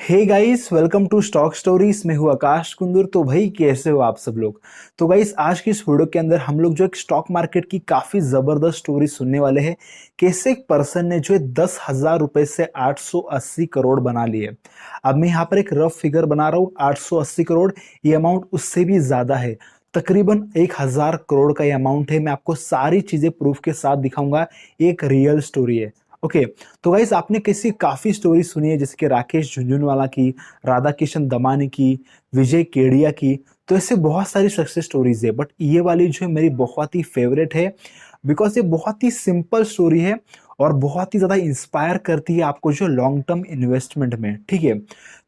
Hey guys, welcome to stock stories. मैं हूँ आकाश कुंदूर। तो भाई कैसे हो आप सब लोग। तो गाइस आज की इस वीडियो के अंदर हम लोग जो एक स्टॉक मार्केट की काफी जबरदस्त स्टोरी सुनने वाले हैं। कैसे एक पर्सन ने जो है 10,000 रुपए से 880 करोड़ बना लिए। अब मैं यहाँ पर एक रफ फिगर बना रहा हूँ, 880 करोड़। ये अमाउंट उससे भी ज्यादा है, तकरीबन 1,000 करोड़ का ये अमाउंट है। मैं आपको सारी चीजें प्रूफ के साथ दिखाऊंगा। एक रियल स्टोरी है। ओके। तो गाइस आपने कैसी काफी स्टोरी सुनी है, जैसे कि राकेश झुंझुनवाला की, राधा किशन दमानी की, विजय केडिया की। तो ऐसे बहुत सारी सक्सेस स्टोरीज है, बट ये वाली जो है मेरी बहुत ही फेवरेट है। बिकॉज ये बहुत ही सिंपल स्टोरी है और बहुत ही ज्यादा इंस्पायर करती है आपको जो लॉन्ग टर्म इन्वेस्टमेंट में। ठीक है।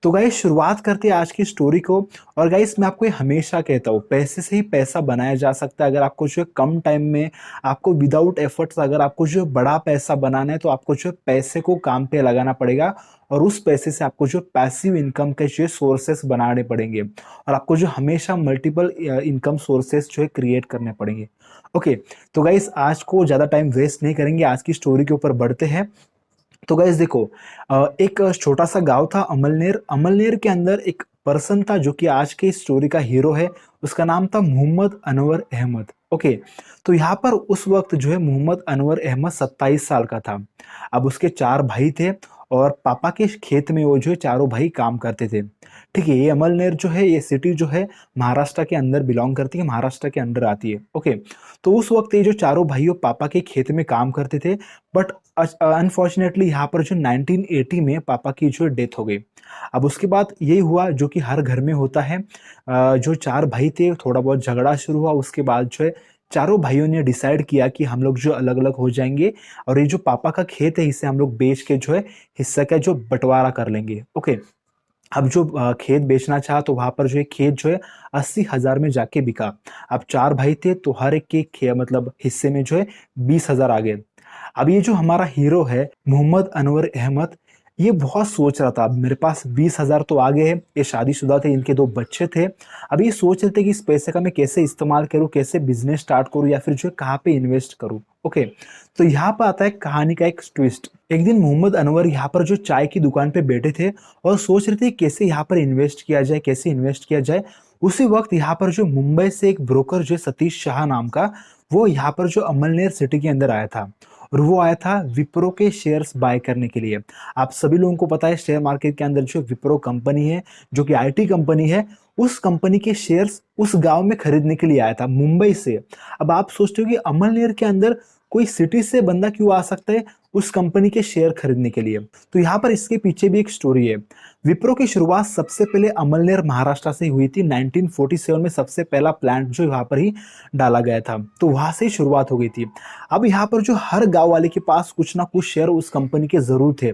तो गाइस शुरुआत करते हैं आज की स्टोरी को। और गाइस मैं आपको ये हमेशा कहता हूँ, पैसे से ही पैसा बनाया जा सकता है। अगर आपको जो है कम टाइम में, आपको विदाउट एफर्ट्स, अगर आपको जो बड़ा पैसा बनाना है तो आपको जो पैसे को काम पे लगाना पड़ेगा। और उस पैसे से आपको जो पैसिव इनकम के जो सोर्सेस बनाने पड़ेंगे, और आपको जो हमेशा मल्टीपल इनकम सोर्सेस जो है क्रिएट करने पड़ेंगे। ओके। तो गाइस आज को ज्यादा टाइम वेस्ट नहीं करेंगे, आज की स्टोरी के ऊपर बढ़ते हैं। तो गाइस देखो, एक छोटा सा गांव था अमलनेर। अमलनेर के अंदर एक पर्सन था जो कि आज के स्टोरी का हीरो है। उसका नाम था मोहम्मद अनवर अहमद। ओके। तो यहाँ पर उस वक्त जो है मोहम्मद अनवर अहमद 27 साल का था। अब उसके चार भाई थे, और पापा के खेत में वो जो है चारों भाई काम करते थे। ठीक है। ये अमलनेर जो है, ये सिटी जो है महाराष्ट्र के अंदर बिलोंग करती है, महाराष्ट्र के अंदर आती है। ओके। तो उस वक्त ये जो चारों भाइयों पापा के खेत में काम करते थे। बट अनफॉर्चुनेटली यहाँ पर जो 1980 में पापा की जो डेथ हो गई। अब उसके बाद यही हुआ जो कि हर घर में होता है। जो चार भाई थे, थोड़ा बहुत झगड़ा शुरू हुआ। उसके बाद जो है चारों भाइयों ने डिसाइड किया कि हम लोग जो अलग अलग हो जाएंगे, और ये जो पापा का खेत है इसे हम लोग बेच के जो है हिस्सा का जो बंटवारा कर लेंगे। ओके। अब जो खेत बेचना चाहा तो वहां पर जो है खेत जो है 80,000 में जाके बिका। अब चार भाई थे तो हर एक के मतलब हिस्से में जो है 20,000 आ गए। अब ये जो हमारा हीरो है मोहम्मद अनवर अहमद, ये बहुत सोच रहा था, अब मेरे पास 20,000 तो आ गए हैं। ये शादीशुदा थे, इनके दो बच्चे थे। अब ये सोच रहे थे कि इस पैसे का मैं कैसे इस्तेमाल करूं, कैसे बिजनेस स्टार्ट करूं, या फिर जो है कहाँ पे इन्वेस्ट करूं। ओके। तो यहाँ पर आता है कहानी का एक ट्विस्ट। एक दिन मोहम्मद अनवर यहाँ पर जो चाय की दुकान पे बैठे थे और सोच रहे थे कैसे यहाँ पर इन्वेस्ट किया जाए, कैसे इन्वेस्ट किया जाए। उसी वक्त यहाँ पर जो मुंबई से एक ब्रोकर जो सतीश शाह नाम का, वो यहाँ पर जो अमलनेर सिटी के अंदर आया था। और वो आया था विप्रो के शेयर्स बाय करने के लिए। आप सभी लोगों को पता है शेयर मार्केट के अंदर जो विप्रो कंपनी है, जो कि आईटी कंपनी है, उस कंपनी के शेयर्स उस गांव में खरीदने के लिए आया था मुंबई से। अब आप सोचते हो कि अमलनेर के अंदर कोई सिटी से बंदा क्यों आ सकता है उस कंपनी के शेयर खरीदने के लिए। तो यहाँ पर इसके पीछे भी एक स्टोरी है। विप्रो की शुरुआत सबसे पहले अमलनेर महाराष्ट्र से हुई थी। 1947 में सबसे पहला प्लांट जो यहाँ पर ही डाला गया था, तो वहां से ही शुरुआत हो गई थी। अब यहाँ पर जो हर गांव वाले के पास कुछ ना कुछ शेयर उस कंपनी के जरूर थे।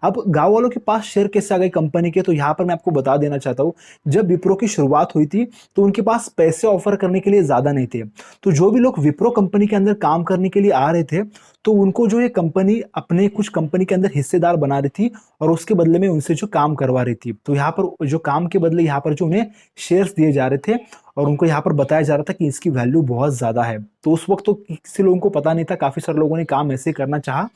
अब गांव वालों के पास शेयर कैसे आ गए कंपनी के, तो यहाँ पर मैं आपको बता देना चाहता हूँ। जब विप्रो की शुरुआत हुई थी तो उनके पास पैसे ऑफर करने के लिए ज्यादा नहीं थे। तो जो भी लोग विप्रो कंपनी के अंदर काम करने के लिए आ रहे थे, तो उनको जो ये कंपनी अपने कुछ कंपनी के अंदर हिस्सेदार बना रही थी, और उसके बदले में उनसे जो काम करवा रही थी। तो यहाँ पर जो काम के बदले यहाँ पर जो उन्हें शेयर्स दिए जा रहे थे, और उनको यहाँ पर बताया जा रहा था कि इसकी वैल्यू बहुत ज्यादा है। तो उस वक्त तो किसी लोगों को पता नहीं था, काफी सारे लोगों ने काम ऐसे करना चाहा।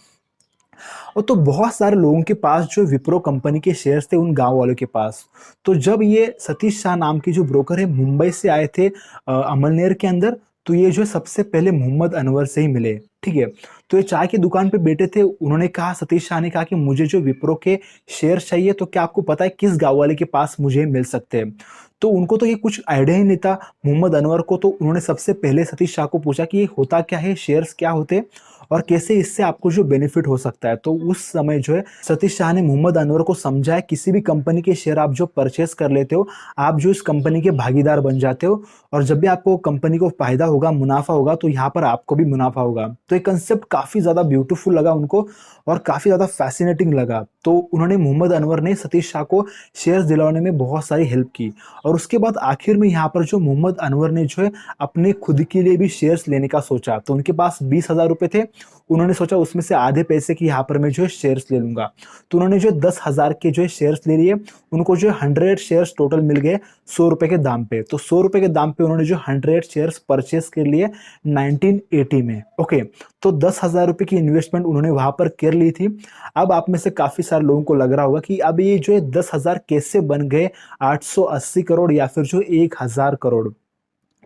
और तो बहुत सारे लोगों के पास जो विप्रो कंपनी के शेयर्स थे उन गांव वालों के पास। तो जब ये सतीश शाह नाम के जो ब्रोकर है मुंबई से आए थे अमलनेर के अंदर, तो ये जो सबसे पहले मोहम्मद अनवर से ही मिले। ठीक है। तो ये चाय की दुकान पे बैठे थे, उन्होंने कहा, सतीश शाह ने कहा कि मुझे जो विप्रो के शेयर चाहिए, तो क्या आपको पता है किस गांव वाले के पास मुझे मिल सकते हैं। तो उनको तो ये कुछ आइडिया ही नहीं था मोहम्मद अनवर को। तो उन्होंने सबसे पहले सतीश शाह को पूछा कि ये होता क्या है, शेयर्स क्या होते हैं, और कैसे इससे आपको जो बेनिफिट हो सकता है। तो उस समय जो है सतीश शाह ने मोहम्मद अनवर को समझाया, किसी भी कंपनी के शेयर आप जो परचेस कर लेते हो, आप जो इस कंपनी के भागीदार बन जाते हो, और जब भी आपको कंपनी को फायदा होगा, मुनाफा होगा, तो यहाँ पर आपको भी मुनाफा होगा। तो ये कंसेप्ट काफी ज्यादा ब्यूटीफुल लगा उनको, और काफी ज्यादा फैसिनेटिंग लगा। तो उन्होंने मोहम्मद अनवर ने सतीश शाह को शेयर्स दिलवाने में बहुत सारी हेल्प की। और उसके बाद आखिर में यहाँ पर जो मोहम्मद अनवर ने जो है अपने खुद के लिए भी शेयर्स लेने का सोचा। तो उनके पास 20,000 रुपए थे। उन्होंने सोचा उसमें से आधे पैसे की यहाँ पर मैं जो है शेयर्स ले लूंगा। तो उन्होंने जो 10,000 के जो है शेयर्स ले लिए। उनको जो 100 शेयर्स टोटल मिल गए 100 रुपए के दाम पे। तो 100 रुपए के दाम पे उन्होंने जो 100 शेयर्स परचेस कर लिए 1980 में। ओके। तो 10,000 रुपए की इन्वेस्टमेंट उन्होंने वहां पर कर ली थी। अब आप में से काफी सारे लोगों को लग रहा होगा कि अब ये जो है 10,000 कैसे बन गए 880 करोड़ या फिर जो 1,000 करोड़।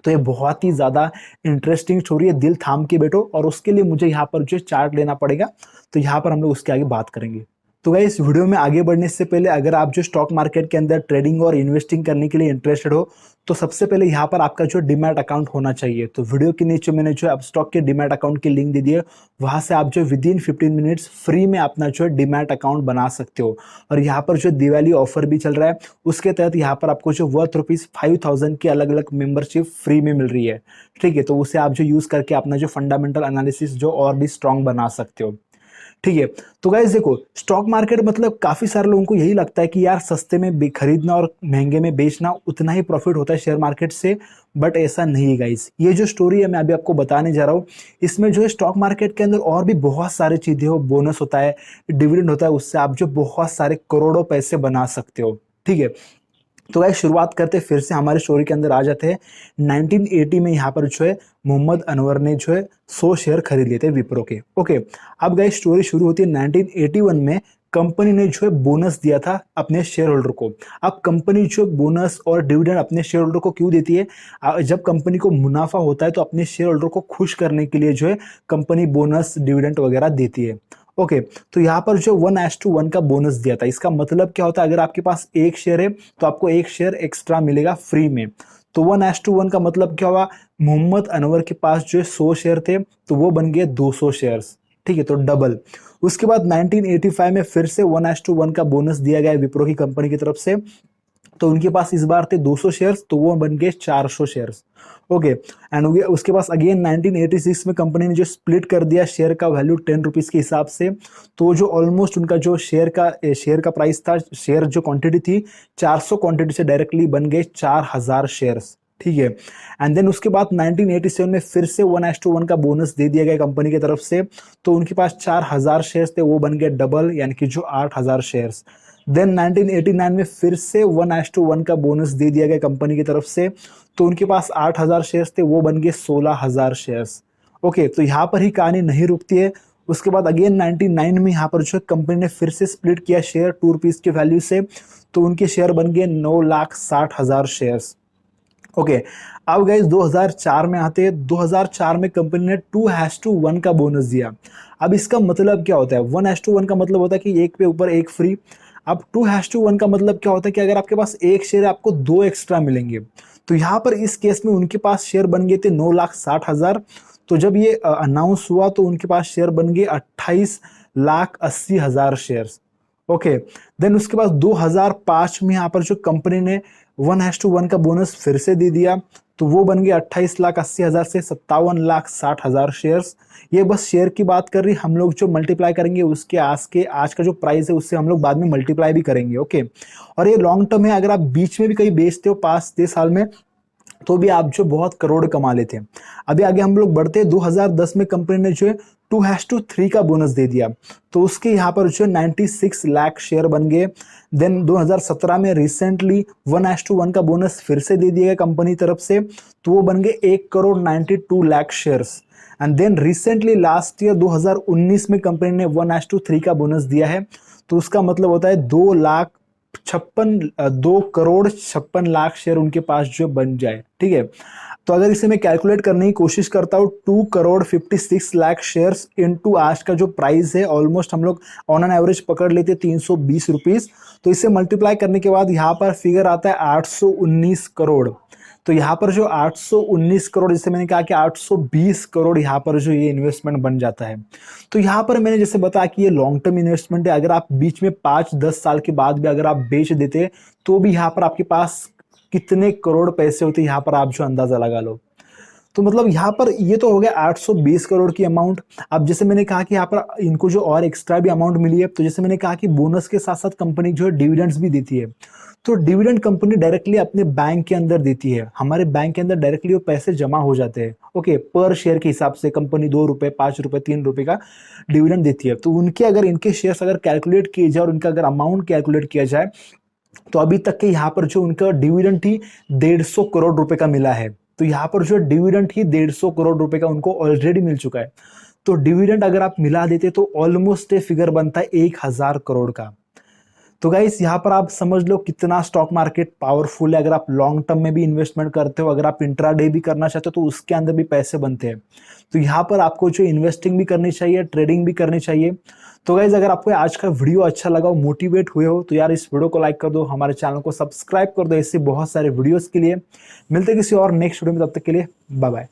तो ये बहुत ही ज्यादा इंटरेस्टिंग स्टोरी है, दिल थाम के बैठो, और उसके लिए मुझे यहाँ पर जो चार्ट लेना पड़ेगा, तो यहाँ पर हम लोग उसके आगे बात करेंगे। तो गाइस इस वीडियो में आगे बढ़ने से पहले अगर आप जो स्टॉक मार्केट के अंदर ट्रेडिंग और इन्वेस्टिंग करने के लिए इंटरेस्टेड हो, तो सबसे पहले यहाँ पर आपका जो डीमैट अकाउंट होना चाहिए। तो वीडियो के नीचे मैंने जो अपस्टॉक के डीमैट अकाउंट की लिंक दे दी है, वहां से आप जो विद इन 15 मिनट्स फ्री में अपना जो है डीमैट अकाउंट बना सकते हो। और यहाँ पर जो दिवाली ऑफर भी चल रहा है, उसके तहत यहाँ पर आपको जो वर्थ ₹5,000 की अलग अलग मेंबरशिप फ्री में मिल रही है। ठीक है, तो उसे आप जो यूज करके अपना जो फंडामेंटल एनालिसिस जो और भी स्ट्रांग बना सकते हो। ठीक है, तो गाइस देखो, स्टॉक मार्केट मतलब काफी सारे लोगों को यही लगता है कि यार सस्ते में खरीदना और महंगे में बेचना उतना ही प्रॉफिट होता है शेयर मार्केट से, बट ऐसा नहीं है गाइस। ये जो स्टोरी है मैं अभी आपको बताने जा रहा हूँ, इसमें जो है स्टॉक मार्केट के अंदर और भी बहुत सारी चीजें हो, बोनस होता है, डिविडेंड होता है, उससे आप जो बहुत सारे करोड़ों पैसे बना सकते हो। ठीक है, तो गाइस शुरुआत करते फिर से हमारे स्टोरी के अंदर आ जाते हैं। 1980 में यहाँ पर जो है मोहम्मद अनवर ने जो है 100 शेयर खरीद लिए थे विप्रो के। ओके, अब गाइस स्टोरी शुरू होती है 1981 में। कंपनी ने जो है बोनस दिया था अपने शेयर होल्डर को। अब कंपनी जो बोनस और डिविडेंड अपने शेयर होल्डर को क्यों देती है? जब कंपनी को मुनाफा होता है तो अपने शेयर होल्डर को खुश करने के लिए जो है कंपनी बोनस डिविडेंड वगैरह देती है। ओके, तो यहाँ पर जो 1:1 का बोनस दिया था, इसका मतलब क्या होता है? अगर आपके पास एक शेयर है तो आपको एक शेयर एक्स्ट्रा मिलेगा फ्री में। तो 1:1 का मतलब क्या हुआ? मोहम्मद अनवर के पास जो है 100 शेयर थे, तो वो बन गए 200 शेयर्स। ठीक है, तो डबल। उसके बाद 1985 में फिर से 1:1 का बोनस दिया गया विप्रो की कंपनी की तरफ से। तो उनके पास इस बार थे 200 शेयर्स, तो वो बन गए 400 शेयर्स। ओके, एंड उसके पास अगेन 1986 में कंपनी ने जो स्प्लिट कर दिया शेयर का वैल्यू 10 रुपीज के हिसाब से। तो जो ऑलमोस्ट उनका जो शेयर का प्राइस था, शेयर जो क्वांटिटी थी, 400 क्वांटिटी से डायरेक्टली बन गए 4,000 शेयर्स। ठीक है, एंड देन उसके बाद 1987 में फिर से 1:1 का बोनस दे दिया गया कंपनी की तरफ से। तो उनके पास 4,000 शेयर्स थे, वो बन गए डबल, यानी कि जो 8,000 शेयर्स। देन 1989 में फिर से 1:1 का बोनस दे दिया गया कंपनी की तरफ से। तो उनके पास 8,000 शेयर्स थे, वो बन गए 16,000 शेयर्स। ओके, तो यहाँ पर ही कहानी नहीं रुकती है। उसके बाद अगेन 99 में यहाँ पर जो कंपनी ने फिर से स्प्लिट किया शेयर 2 रुपीज के वैल्यू से। तो उनके शेयर बन गए 9,60,000 शेयर्स। ओके, अब गाइस 2004 में आते हैं। 2004 में कंपनी ने 2:1 का बोनस दिया। अब इसका मतलब क्या होता है? 1:1 का मतलब होता है कि एक पे ऊपर एक फ्री। अब 2:1 का मतलब क्या होता है कि अगर आपके पास एक शेयर है, आपको दो एक्स्ट्रा मिलेंगे। तो यहाँ पर इस केस में उनके पास शेयर बन गए थे 9,60,000। तो जब ये अनाउंस हुआ तो उनके पास शेयर बन गए 28,80,000 शेयर्स। ओके, देन उसके बाद 2005 में यहाँ पर जो कंपनी ने 1:1 का बोनस फिर से दे दिया, तो वो बन गया 28,80,000 से 57,60,000 शेयर्स। ये बस शेयर की बात कर रही, हम लोग जो मल्टीप्लाई करेंगे उसके आज का जो प्राइस है उससे हम लोग बाद में मल्टीप्लाई भी करेंगे। ओके, और ये लॉन्ग टर्म है, अगर आप बीच में भी कहीं बेचते हो 5-6 साल में, तो भी आप जो बहुत करोड़ कमा लेते हैं। अभी आगे हम लोग बढ़ते हैं। 2010 में कंपनी ने जो है 2:3 का बोनस दे दिया, तो उसके यहाँ पर जो 96 लाख शेयर बन गए। देन 2017 में रिसेंटली 1:1 का बोनस फिर से दे दिया गया कंपनी तरफ से, तो वो बन गए 1,92 lakh shares. And then recently last year 2019 में कंपनी ने 1:3 का बोनस दिया है, तो उसका मतलब होता है 2,56,लाख शेयर उनके पास जो बन जाए। ठीक है, तो अगर इसे मैं कैलकुलेट करने की कोशिश करता हूँ, 2,56,00,000 शेयर्स इनटू आज का जो प्राइस है, ऑलमोस्ट हम लोग ऑन एन एवरेज पकड़ लेते 320 रुपीज। तो इसे मल्टीप्लाई करने के बाद यहाँ पर फिगर आता है 819 करोड़। तो यहाँ पर जो 819 करोड़, जैसे मैंने कहा कि 820 करोड़ यहाँ पर जो ये इन्वेस्टमेंट बन जाता है। तो यहाँ पर मैंने जैसे बताया कि ये लॉन्ग टर्म इन्वेस्टमेंट है। अगर आप बीच में 5-10 साल के बाद भी अगर आप बेच देते, तो भी यहाँ पर आपके पास कितने करोड़ पैसे होते, यहाँ पर आप जो अंदाजा लगा लो। तो मतलब यहाँ पर ये तो हो गया 820 करोड़ की अमाउंट। अब जैसे मैंने कहा कि यहाँ पर इनको जो और एक्स्ट्रा भी अमाउंट मिली है, तो जैसे मैंने कहा कि बोनस के साथ साथ कंपनी जो है डिविडेंड्स भी देती है। तो डिविडेंड कंपनी डायरेक्टली अपने बैंक के अंदर देती है, हमारे बैंक के अंदर डायरेक्टली वो पैसे जमा हो जाते हैं। ओके, पर शेयर के हिसाब से कंपनी 2 रुपए, 5 रुपए, 3 रुपए का डिविडेंड देती है। तो उनके अगर इनके शेयर्स अगर कैलकुलेट किए जाए और इनका अगर अमाउंट कैलकुलेट किया जाए, तो अभी तक के यहाँ पर जो उनका डिविडेंड ही 150 करोड़ रुपए का मिला है। तो यहाँ पर जो डिविडेंड ही 150 करोड़ रुपए का उनको ऑलरेडी मिल चुका है। तो डिविडेंड अगर आप मिला देते तो ऑलमोस्ट फिगर बनता है 1,000 करोड़ का। तो गाइस यहाँ पर आप समझ लो कितना स्टॉक मार्केट पावरफुल है। अगर आप लॉन्ग टर्म में भी इन्वेस्टमेंट करते हो, अगर आप इंट्राडे भी करना चाहते हो तो उसके अंदर भी पैसे बनते हैं। तो यहाँ पर आपको जो इन्वेस्टिंग भी करनी चाहिए, ट्रेडिंग भी करनी चाहिए। तो गाइज अगर आपको आज का वीडियो अच्छा लगा हो, मोटिवेट हुए हो, तो यार इस वीडियो को लाइक कर दो, हमारे चैनल को सब्सक्राइब कर दो ऐसे बहुत सारे वीडियोस के लिए। मिलते हैं किसी और नेक्स्ट वीडियो में, तब तक के लिए बाय बाय।